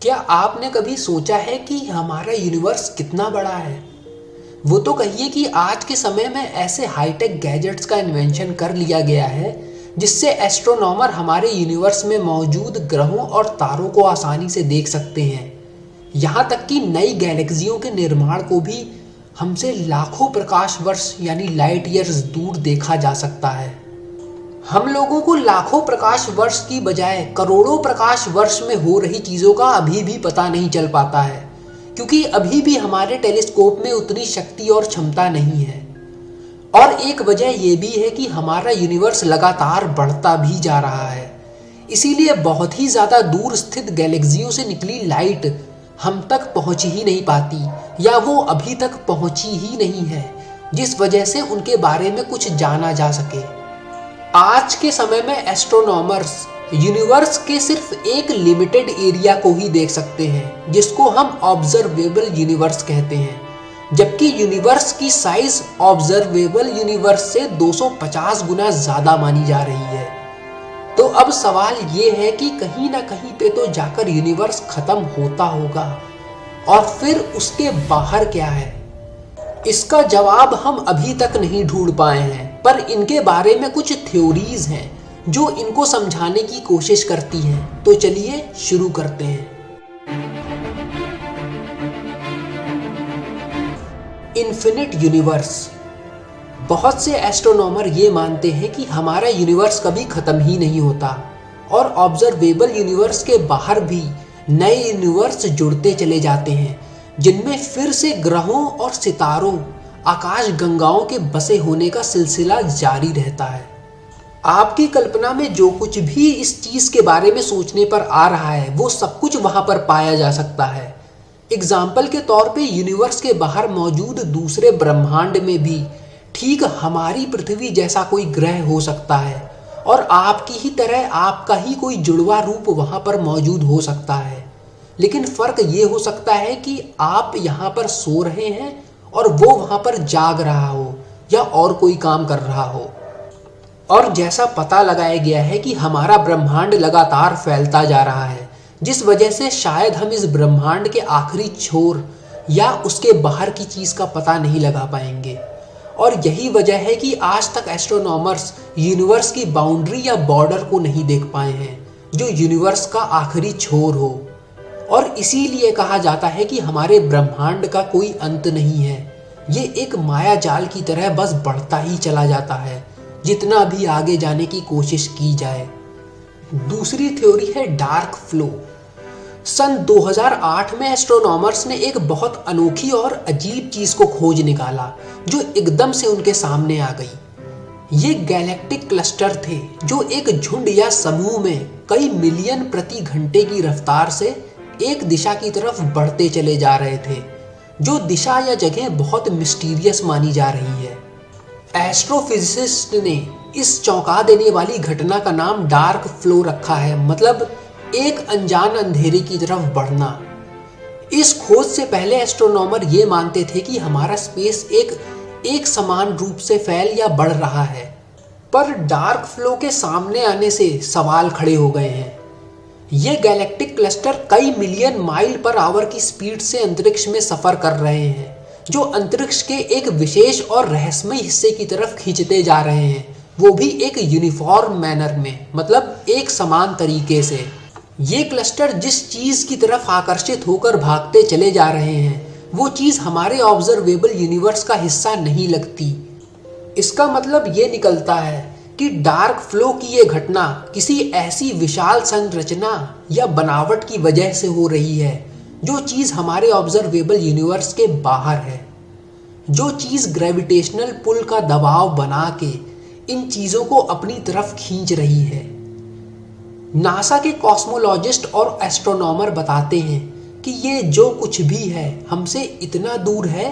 क्या आपने कभी सोचा है कि हमारा यूनिवर्स कितना बड़ा है? वो तो कहिए कि आज के समय में ऐसे हाईटेक गैजेट्स का इन्वेंशन कर लिया गया है जिससे एस्ट्रोनॉमर हमारे यूनिवर्स में मौजूद ग्रहों और तारों को आसानी से देख सकते हैं। यहाँ तक कि नई गैलेक्सियों के निर्माण को भी हमसे लाखों प्रकाश वर्ष यानी लाइट ईयर्स दूर देखा जा सकता है। हम लोगों को लाखों प्रकाश वर्ष की बजाय करोड़ों प्रकाश वर्ष में हो रही चीज़ों का अभी भी पता नहीं चल पाता है, क्योंकि अभी भी हमारे टेलीस्कोप में उतनी शक्ति और क्षमता नहीं है। और एक वजह यह भी है कि हमारा यूनिवर्स लगातार बढ़ता भी जा रहा है, इसीलिए बहुत ही ज़्यादा दूर स्थित गैलेक्सियों से निकली लाइट हम तक पहुंच ही नहीं पाती, या वो अभी तक पहुंची ही नहीं है, जिस वजह से उनके बारे में कुछ जाना जा सके। आज के समय में एस्ट्रोनॉमर्स यूनिवर्स के सिर्फ एक लिमिटेड एरिया को ही देख सकते हैं, जिसको हम ऑब्जर्वेबल यूनिवर्स कहते हैं, जबकि यूनिवर्स की साइज ऑब्जर्वेबल यूनिवर्स से 250 गुना ज्यादा मानी जा रही है। तो अब सवाल ये है कि कहीं ना कहीं पे तो जाकर यूनिवर्स खत्म होता होगा, और फिर उसके बाहर क्या है? इसका जवाब हम अभी तक नहीं ढूंढ पाए हैं, पर इनके बारे में कुछ थ्योरीज हैं जो इनको समझाने की कोशिश करती हैं। तो चलिए शुरू करते हैं। Infinite universe. बहुत से एस्ट्रोनॉमर ये मानते हैं कि हमारा यूनिवर्स कभी खत्म ही नहीं होता, और ऑब्जर्वेबल यूनिवर्स के बाहर भी नए यूनिवर्स जुड़ते चले जाते हैं, जिनमें फिर से ग्रहों और सितारों, आकाश गंगाओं के बसे होने का सिलसिला जारी रहता है। आपकी कल्पना में जो कुछ भी इस चीज के बारे में सोचने पर आ रहा है, वो सब कुछ वहां पर पाया जा सकता है। एग्जाम्पल के तौर पे यूनिवर्स के बाहर मौजूद दूसरे ब्रह्मांड में भी ठीक हमारी पृथ्वी जैसा कोई ग्रह हो सकता है, और आपकी ही तरह आपका ही कोई जुड़वा रूप वहां पर मौजूद हो सकता है। लेकिन फर्क ये हो सकता है कि आप यहाँ पर सो रहे हैं और वो वहां पर जाग रहा हो, या और कोई काम कर रहा हो। और जैसा पता लगाया गया है कि हमारा ब्रह्मांड लगातार फैलता जा रहा है, जिस वजह से शायद हम इस ब्रह्मांड के आखिरी छोर या उसके बाहर की चीज का पता नहीं लगा पाएंगे। और यही वजह है कि आज तक एस्ट्रोनॉमर्स यूनिवर्स की बाउंड्री या बॉर्डर को नहीं देख पाए हैं, जो यूनिवर्स का आखिरी छोर हो। और इसीलिए कहा जाता है कि हमारे ब्रह्मांड का कोई अंत नहीं है, ये एक माया जाल की तरह बस बढ़ता ही चला जाता है, जितना भी आगे जाने की कोशिश की जाए। दूसरी थ्योरी है डार्क फ्लो। सन 2008 में एस्ट्रोनॉमर्स ने एक बहुत अनोखी और अजीब चीज को खोज निकाला, जो एकदम से उनके सामने आ गई। ये गैलेक्टिक क्लस्टर थे जो एक झुंड या समूह में कई मिलियन प्रति घंटे की रफ्तार से एक दिशा की तरफ बढ़ते चले जा रहे थे, जो दिशा या जगह बहुत मिस्टीरियस मानी जा रही है। एस्ट्रोफिजिसिस्ट ने इस चौंका देने वाली घटना का नाम डार्क फ्लो रखा है, मतलब एक अनजान अंधेरे की तरफ बढ़ना। इस खोज से पहले एस्ट्रोनॉमर ये मानते थे कि हमारा स्पेस एक समान रूप से फैल या बढ़ रहा है, पर डार्क फ्लो के सामने आने से सवाल खड़े हो गए हैं। ये गैलेक्टिक क्लस्टर कई मिलियन माइल पर आवर की स्पीड से अंतरिक्ष में सफर कर रहे हैं, जो अंतरिक्ष के एक विशेष और रहस्यमय हिस्से की तरफ खींचते जा रहे हैं, वो भी एक यूनिफॉर्म मैनर में, मतलब एक समान तरीके से। ये क्लस्टर जिस चीज की तरफ आकर्षित होकर भागते चले जा रहे हैं, वो चीज हमारे ऑब्जर्वेबल यूनिवर्स का हिस्सा नहीं लगती। इसका मतलब ये निकलता है कि डार्क फ्लो की ये घटना किसी ऐसी विशाल संरचना या बनावट की वजह से हो रही है, जो चीज हमारे ऑब्जर्वेबल यूनिवर्स के बाहर है, जो चीज ग्रेविटेशनल पुल का दबाव बना के इन चीजों को अपनी तरफ खींच रही है। नासा के कॉस्मोलॉजिस्ट और एस्ट्रोनॉमर बताते हैं कि ये जो कुछ भी है हमसे इतना दूर है,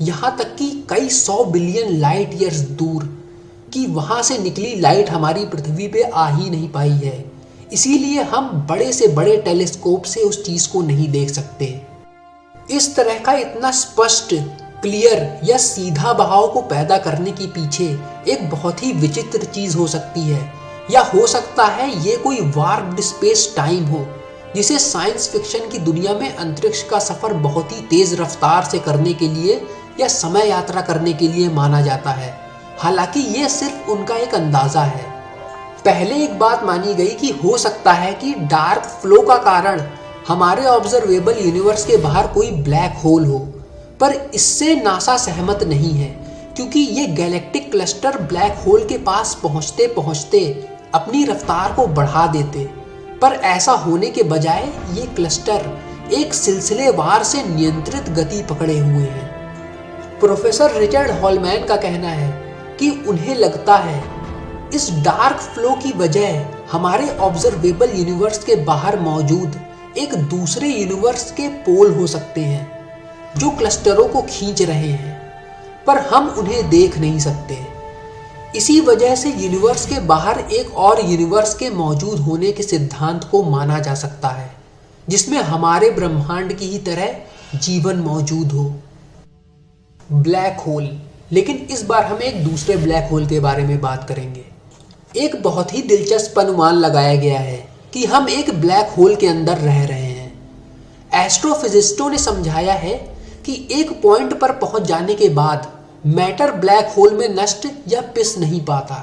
यहाँ तक कि कई 100 बिलियन लाइट ईयर्स दूर, कि वहां से निकली लाइट हमारी पृथ्वी पे आ ही नहीं पाई है। इसीलिए हम बड़े से बड़े टेलीस्कोप से उस चीज को नहीं देख सकते। इस तरह का इतना स्पष्ट, क्लियर या सीधा बहाव को पैदा करने के पीछे एक बहुत ही विचित्र चीज हो सकती है, या हो सकता है ये कोई वार्प्ड स्पेस टाइम हो, जिसे साइंस फिक्शन की दुनिया में अंतरिक्ष का सफर बहुत ही तेज रफ्तार से करने के लिए या समय यात्रा करने के लिए माना जाता है। हालांकि ये सिर्फ उनका एक अंदाजा है। पहले एक बात मानी गई कि हो सकता है कि डार्क फ्लो का कारण हमारे ऑब्जर्वेबल यूनिवर्स के बाहर कोई ब्लैक होल हो, पर इससे नासा सहमत नहीं है, क्योंकि ये गैलेक्टिक क्लस्टर ब्लैक होल के पास पहुंचते पहुंचते अपनी रफ्तार को बढ़ा देते, पर ऐसा होने के बजाय ये क्लस्टर एक सिलसिलेवार से नियंत्रित गति पकड़े हुए हैं। प्रोफेसर रिचर्ड हॉलमैन का कहना है कि उन्हें लगता है इस डार्क फ्लो की वजह हमारे ऑब्जर्वेबल यूनिवर्स के बाहर मौजूद एक दूसरे यूनिवर्स के पोल हो सकते हैं जो क्लस्टरों को खींच रहे हैं, पर हम उन्हें देख नहीं सकते। इसी वजह से यूनिवर्स के बाहर एक और यूनिवर्स के मौजूद होने के सिद्धांत को माना जा सकता है, जिसमें हमारे ब्रह्मांड की ही तरह जीवन मौजूद हो। ब्लैक होल, लेकिन इस बार हम एक दूसरे ब्लैक होल के बारे में बात करेंगे। एक बहुत ही दिलचस्प अनुमान लगाया गया है कि हम एक ब्लैक होल के अंदर रह रहे हैं। एस्ट्रोफिजिस्टों ने समझाया है कि एक पॉइंट पर पहुंच जाने के बाद मैटर ब्लैक होल में नष्ट या पिस नहीं पाता।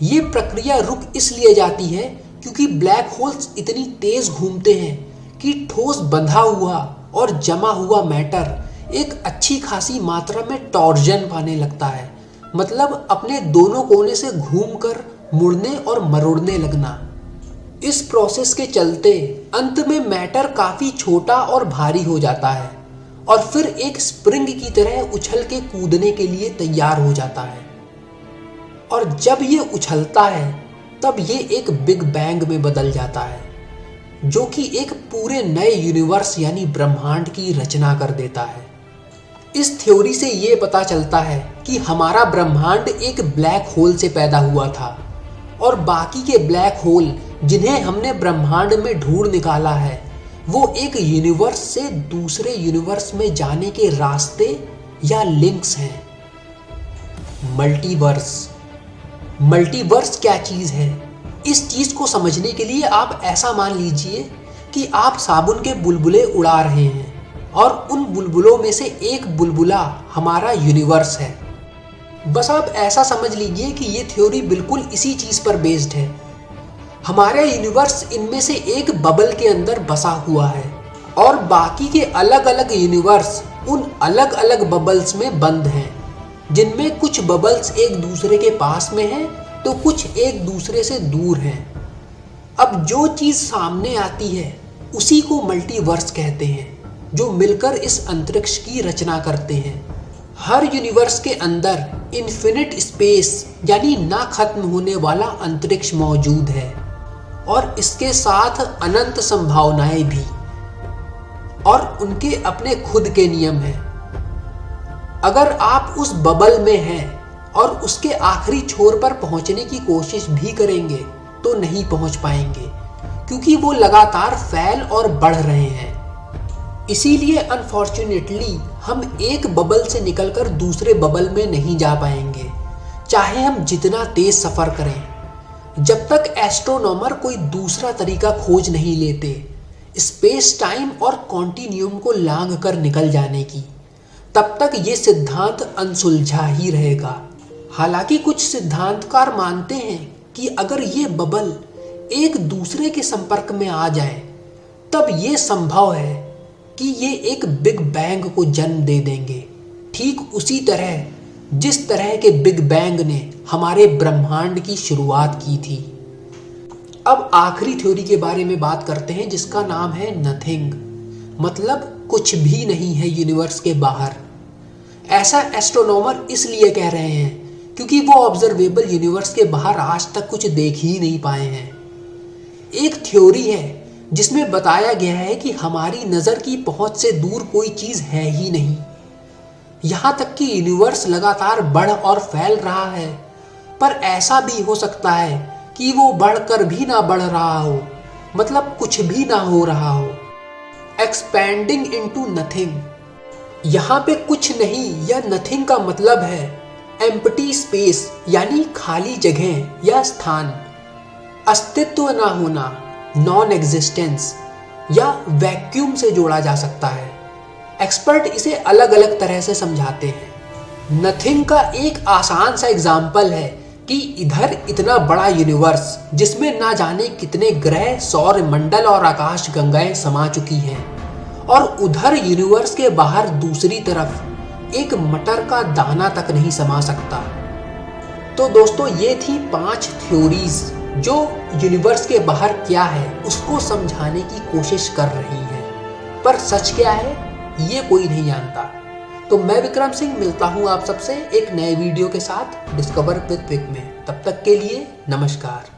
ये प्रक्रिया रुक इसलिए जाती है क्योंकि ब्लैक होल्स इतनी तेज घूमते हैं कि ठोस बंधा हुआ और जमा हुआ मैटर एक अच्छी खासी मात्रा में टॉर्जन पाने लगता है, मतलब अपने दोनों कोने से घूमकर मुड़ने और मरोड़ने लगना। इस प्रोसेस के चलते अंत में मैटर काफी छोटा और भारी हो जाता है और फिर एक स्प्रिंग की तरह उछल के कूदने के लिए तैयार हो जाता है। और जब ये उछलता है तब ये एक बिग बैंग में बदल जाता है, जो कि एक पूरे नए यूनिवर्स यानी ब्रह्मांड की रचना कर देता है। इस थ्योरी से ये पता चलता है कि हमारा ब्रह्मांड एक ब्लैक होल से पैदा हुआ था और बाकी के ब्लैक होल जिन्हें हमने ब्रह्मांड में ढूंढ निकाला है वो एक यूनिवर्स से दूसरे यूनिवर्स में जाने के रास्ते या लिंक्स हैं। मल्टीवर्स। मल्टीवर्स क्या चीज है? इस चीज को समझने के लिए आप ऐसा मान लीजिए कि आप साबुन के बुलबुले उड़ा रहे हैं और उन बुलबुलों में से एक बुलबुला हमारा यूनिवर्स है। बस आप ऐसा समझ लीजिए कि ये थ्योरी बिल्कुल इसी चीज पर बेस्ड है। हमारा यूनिवर्स इनमें से एक बबल के अंदर बसा हुआ है और बाकी के अलग अलग यूनिवर्स उन अलग अलग बबल्स में बंद हैं, जिनमें कुछ बबल्स एक दूसरे के पास में हैं तो कुछ एक दूसरे से दूर हैं। अब जो चीज सामने आती है उसी को मल्टीवर्स कहते हैं, जो मिलकर इस अंतरिक्ष की रचना करते हैं। हर यूनिवर्स के अंदर इन्फिनिट स्पेस यानी ना खत्म होने वाला अंतरिक्ष मौजूद है और इसके साथ अनंत संभावनाएं भी, और उनके अपने खुद के नियम हैं। अगर आप उस बबल में हैं और उसके आखिरी छोर पर पहुंचने की कोशिश भी करेंगे तो नहीं पहुंच पाएंगे, क्योंकि वो लगातार फैल और बढ़ रहे हैं। इसीलिए अनफॉर्चुनेटली हम एक बबल से निकलकर दूसरे बबल में नहीं जा पाएंगे, चाहे हम जितना तेज सफर करें। जब तक एस्ट्रोनॉमर कोई दूसरा तरीका खोज नहीं लेते स्पेस टाइम और कॉन्टिन्यूम को लांघ कर निकल जाने की, तब तक ये सिद्धांत अनसुलझा ही रहेगा। हालांकि कुछ सिद्धांतकार मानते हैं कि अगर ये बबल एक दूसरे के संपर्क में आ जाए तब ये संभव है कि ये एक बिग बैंग को जन्म दे देंगे, ठीक उसी तरह जिस तरह के बिग बैंग ने हमारे ब्रह्मांड की शुरुआत की थी। अब आखिरी थ्योरी के बारे में बात करते हैं, जिसका नाम है नथिंग, मतलब कुछ भी नहीं है यूनिवर्स के बाहर। ऐसा एस्ट्रोनॉमर इसलिए कह रहे हैं क्योंकि वो ऑब्जर्वेबल यूनिवर्स के बाहर आज तक कुछ देख ही नहीं पाए हैं। एक थ्योरी है जिसमें बताया गया है कि हमारी नज़र की पहुंच से दूर कोई चीज़ है ही नहीं। यहाँ तक कि यूनिवर्स लगातार बढ़ और फैल रहा है, पर ऐसा भी हो सकता है कि वो बढ़कर भी ना बढ़ रहा हो, मतलब कुछ भी ना हो रहा हो। Expanding into nothing. यहाँ पे कुछ नहीं या नथिंग का मतलब है एम्प्टी स्पेस यानी खाली जगह या स्थान, अस्तित्व ना होना, नॉन एग्जिस्टेंस या वैक्यूम से जोड़ा जा सकता है। एक्सपर्ट इसे अलग अलग तरह से समझाते हैं। नथिंग का एक आसान सा एग्जाम्पल है कि इधर इतना बड़ा यूनिवर्स जिसमें ना जाने कितने ग्रह, सौर मंडल और आकाश गंगाएं समा चुकी हैं, और उधर यूनिवर्स के बाहर दूसरी तरफ एक मटर का दाना तक नहीं समा सकता। तो दोस्तों, ये थी 5 थ्योरीज जो यूनिवर्स के बाहर क्या है उसको समझाने की कोशिश कर रही है, पर सच क्या है ये कोई नहीं जानता। तो मैं विक्रम सिंह मिलता हूँ आप सबसे एक नए वीडियो के साथ डिस्कवर विद विक में। तब तक के लिए नमस्कार।